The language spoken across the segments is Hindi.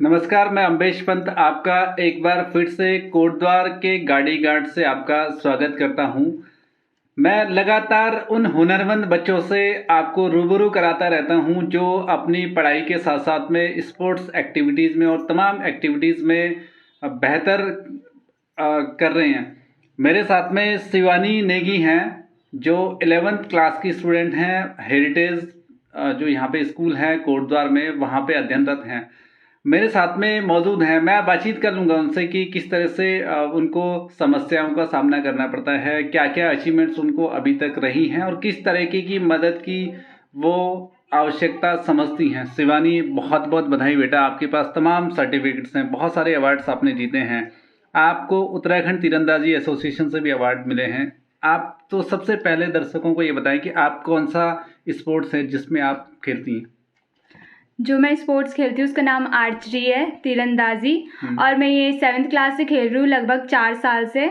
नमस्कार, मैं अम्बेश पंत आपका एक बार फिर से कोटद्वार के गाड़ी घाट से आपका स्वागत करता हूं। मैं लगातार उन हुनरमंद बच्चों से आपको रूबरू कराता रहता हूं जो अपनी पढ़ाई के साथ साथ में स्पोर्ट्स एक्टिविटीज़ में और तमाम एक्टिविटीज़ में बेहतर कर रहे हैं। मेरे साथ में शिवानी नेगी हैं जो 11th क्लास की स्टूडेंट हैं। हेरिटेज जो यहाँ पे स्कूल है कोटद्वार में, वहाँ पे अध्ययनरत हैं। मेरे साथ में मौजूद हैं। मैं बातचीत कर लूँगा उनसे कि किस तरह से उनको समस्याओं का सामना करना पड़ता है, क्या-क्या अचीवमेंट्स उनको अभी तक रही हैं और किस तरीके की मदद की वो आवश्यकता समझती हैं। शिवानी, बहुत-बहुत बधाई बेटा, आपके पास तमाम सर्टिफिकेट्स हैं, बहुत सारे अवार्ड्स आपने जीते हैं। आपको उत्तराखंड तीरंदाजी एसोसिएशन से भी अवार्ड मिले हैं। आप तो सबसे पहले दर्शकों को ये बताएं कि आप कौन-सा स्पोर्ट्स है जिसमें आप खेलती हैं? जो मैं स्पोर्ट्स खेलती हूँ उसका नाम आर्चरी है, तीरंदाजी। और मैं ये 7th क्लास से खेल रही हूँ, लगभग 4 साल से।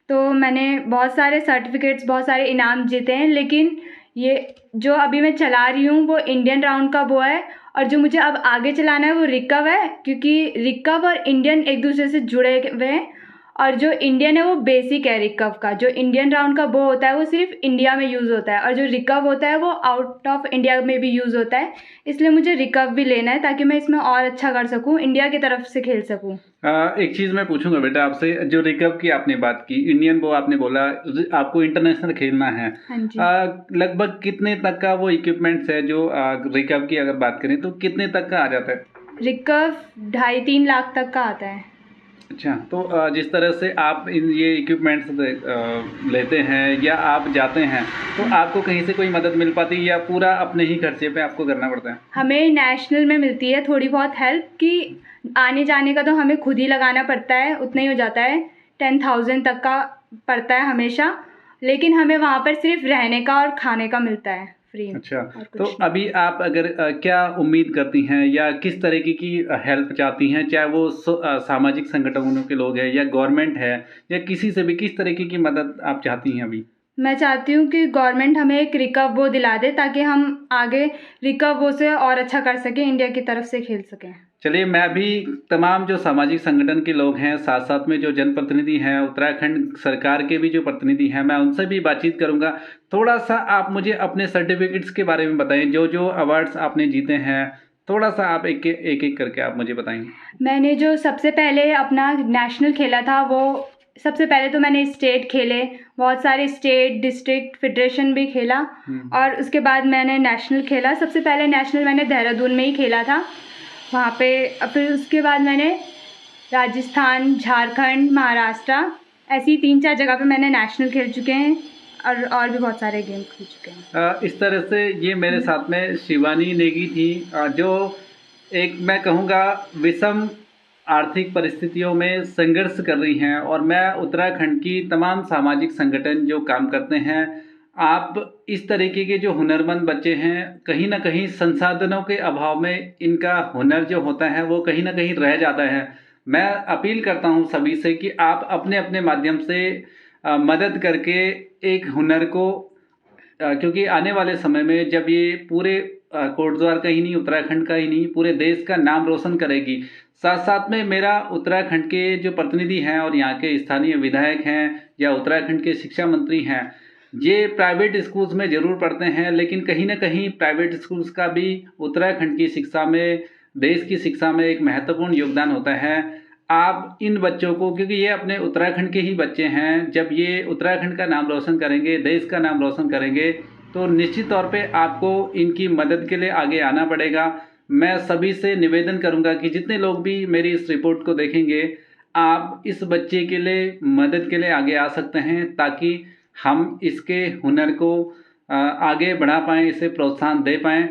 तो मैंने बहुत सारे सर्टिफिकेट्स, बहुत सारे इनाम जीते हैं, लेकिन ये जो अभी मैं चला रही हूँ वो इंडियन राउंड का वो है। और जो मुझे अब आगे चलाना है वो रिकव है, क्योंकि रिकव और इंडियन एक दूसरे से जुड़े हुए हैं। और जो इंडियन है वो बेसिक है रिकव का। जो इंडियन राउंड का वो होता है वो सिर्फ इंडिया में यूज़ होता है, और जो रिकव होता है वो आउट ऑफ इंडिया में भी यूज़ होता है। इसलिए मुझे रिकव भी लेना है ताकि मैं इसमें और अच्छा कर सकूं, इंडिया की तरफ से खेल सकूं। एक चीज़ मैं पूछूंगा बेटा आपसे, जो रिकव की आपने बात की, इंडियन वो आपने बोला, आपको इंटरनेशनल खेलना है। हाँ जी। लगभग कितने तक का वो इक्विपमेंट्स है जो रिकव की अगर बात करें तो कितने तक का आ जाता है? रिकव 2.5-3 लाख तक का आता है। अच्छा, तो जिस तरह से आप ये इक्विपमेंट्स लेते हैं या आप जाते हैं, तो आपको कहीं से कोई मदद मिल पाती है या पूरा अपने ही खर्चे पे आपको करना पड़ता है? हमें नेशनल में मिलती है थोड़ी बहुत हेल्प, कि आने जाने का तो हमें खुद ही लगाना पड़ता है, उतना ही हो जाता है। 10,000 तक का पड़ता है हमेशा, लेकिन हमें वहाँ पर सिर्फ रहने का और खाने का मिलता है फ्री। अच्छा, तो अभी आप अगर क्या उम्मीद करती हैं या किस तरीके की हेल्प चाहती हैं, चाहे वो सामाजिक संगठनों के लोग हैं या गवर्नमेंट है या किसी से भी, किस तरीके की मदद आप चाहती हैं अभी? मैं चाहती हूँ कि गवर्नमेंट हमें एक रिकव वो दिला दे ताकि हम आगे रिकव वो से और अच्छा कर सकें, इंडिया की तरफ से खेल सकें। चलिए, मैं भी तमाम जो सामाजिक संगठन के लोग हैं, साथ साथ में जो जनप्रतिनिधि हैं, उत्तराखंड सरकार के भी जो प्रतिनिधि हैं, मैं उनसे भी बातचीत करूंगा। थोड़ा सा आप मुझे अपने सर्टिफिकेट्स के बारे में बताएं, जो जो अवार्ड्स आपने जीते हैं, थोड़ा सा आप एक एक करके आप मुझे बताएंगे। मैंने जो सबसे पहले अपना नेशनल खेला था, वो सबसे पहले तो मैंने स्टेट खेले, बहुत सारे स्टेट, डिस्ट्रिक्ट, फेडरेशन भी खेला। और उसके बाद मैंने नेशनल खेला। सबसे पहले नेशनल मैंने देहरादून में ही खेला था वहाँ पे। फिर उसके बाद मैंने राजस्थान, झारखंड, महाराष्ट्र, ऐसी 3-4 जगह पे मैंने नेशनल खेल चुके हैं, और भी बहुत सारे गेम खेल चुके हैं। इस तरह से ये मेरे साथ में शिवानी नेगी थी, जो एक मैं कहूँगा विषम आर्थिक परिस्थितियों में संघर्ष कर रही हैं। और मैं उत्तराखंड की तमाम सामाजिक संगठन जो काम करते हैं, आप इस तरीके के जो हुनरमंद बच्चे हैं, कहीं ना कहीं संसाधनों के अभाव में इनका हुनर जो होता है वो कहीं ना कहीं रह जाता है। मैं अपील करता हूं सभी से कि आप अपने अपने माध्यम से मदद करके एक हुनर को, क्योंकि आने वाले समय में जब ये पूरे कोटद्वार का ही नहीं, उत्तराखंड का ही नहीं, पूरे देश का नाम रोशन करेगी। साथ साथ में मेरा उत्तराखंड के जो प्रतिनिधि हैं और यहाँ के स्थानीय विधायक हैं या उत्तराखंड के शिक्षा मंत्री हैं, ये प्राइवेट स्कूल्स में ज़रूर पढ़ते हैं, लेकिन कहीं ना कहीं प्राइवेट स्कूल्स का भी उत्तराखंड की शिक्षा में, देश की शिक्षा में एक महत्वपूर्ण योगदान होता है। आप इन बच्चों को, क्योंकि ये अपने उत्तराखंड के ही बच्चे हैं, जब ये उत्तराखंड का नाम रोशन करेंगे, देश का नाम रोशन करेंगे, तो निश्चित तौर पे आपको इनकी मदद के लिए आगे आना पड़ेगा। मैं सभी से निवेदन करूंगा कि जितने लोग भी मेरी इस रिपोर्ट को देखेंगे, आप इस बच्चे के लिए मदद के लिए आगे आ सकते हैं, ताकि हम इसके हुनर को आगे बढ़ा पाएँ, इसे प्रोत्साहन दे पाएँ।